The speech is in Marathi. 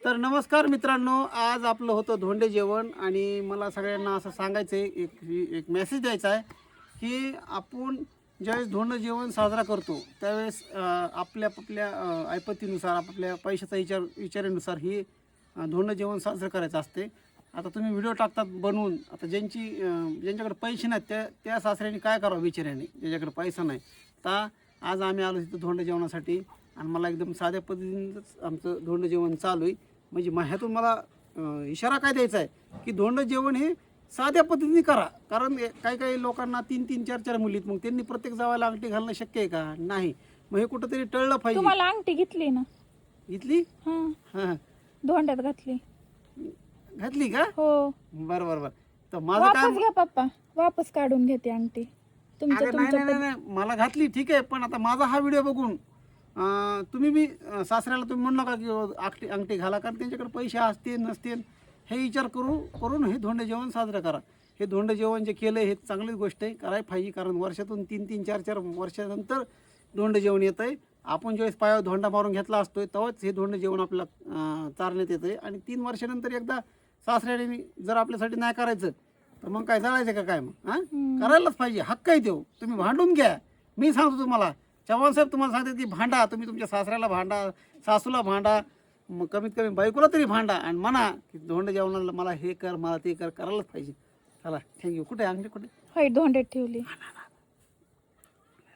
तर नमस्कार मित्रांनो, आज आपलं होतं धोंडे जेवण आणि मला सगळ्यांना असं सांगायचं आहे, एक मेसेज द्यायचा आहे की आपण ज्यावेळेस धोंडे जेवण साजरा करतो त्यावेळेस आपल्या आपल्या ऐपतीनुसार आपापल्या पैशाचा विचारानुसार ही धोंडे जेवण साजरं करायचं असते. आता तुम्ही व्हिडिओ टाकतात बनवून, आता ज्यांच्याकडे पैसे नाहीत त्या सासऱ्यांनी काय करावं बिचाऱ्याने, ज्याच्याकडे पैसा नाही. तर आज आम्ही आलो तिथं धोंडे जेवणासाठी आणि मला एकदम साध्या पद्धतीनेच आमचं धोंडे जेवण चालू आहे. म्हणजे ह्यातून मला इशारा काय द्यायचा आहे की धोंडे जेवण हे साध्या पद्धतीने करा. कारण काही काही लोकांना 3-3, 4-4 मुली आहेत, मग त्यांनी प्रत्येक जावायला अंगठी घालणं शक्य आहे का? नाही. मग हे कुठंतरी टळलं पाहिजे. तुम्हाला अंगठी घेतली ना? घेतली? हां, हां, धोंड्यात घातली. घातली का? हो. बरं बरं बरं. तर माझं काय, वापस घ्या पप्पा, वापस काढून घेते अंगठी. तुमचं अगं नाही नाही नाही, मला घातली ठीक आहे, पण आता माझा हा व्हिडिओ बघून तुम्ही बी सासऱ्याला तुम्ही म्हणू नका की अंगठी घाला, कारण त्यांच्याकडे पैसे असतील नसतील हे विचार करून हे धोंडे जेवण साजरं करा. हे धोंडे जेवण जे केलं हे चांगलीच गोष्ट आहे, करायला पाहिजे. कारण वर्षातून 3-3, 4-4 वर्षानंतर धोंडे जेवण येतं आहे. आपण ज्यावेळेस पायावर धोंडा मारून घेतला असतोय तेव्हाच हे धोंडे जेवण आपल्याला चारण्यात येतं आहे. आणि 3 वर्षानंतर एकदा सासऱ्याने जर आपल्यासाठी नाही करायचं तर मग काय जायचं का काय? मग करायलाच पाहिजे, हक्क आहे तो. तुम्ही भांडून घ्या. मी सांगतो तुम्हाला, चव्हाण साहेब तुम्हाला सांगते की भांडा, तुम्ही तुमच्या सासऱ्याला भांडा, सासूला भांडा, मग कमीत कमी बायकोला तरी भांडा आणि म्हणा की धोंडे जेवणाला मला हे कर, मला ते कर, करायलाच पाहिजे. चला थँक्यू. कुठे अंगठी कुठे? होय, धोंड्यात ठेवली.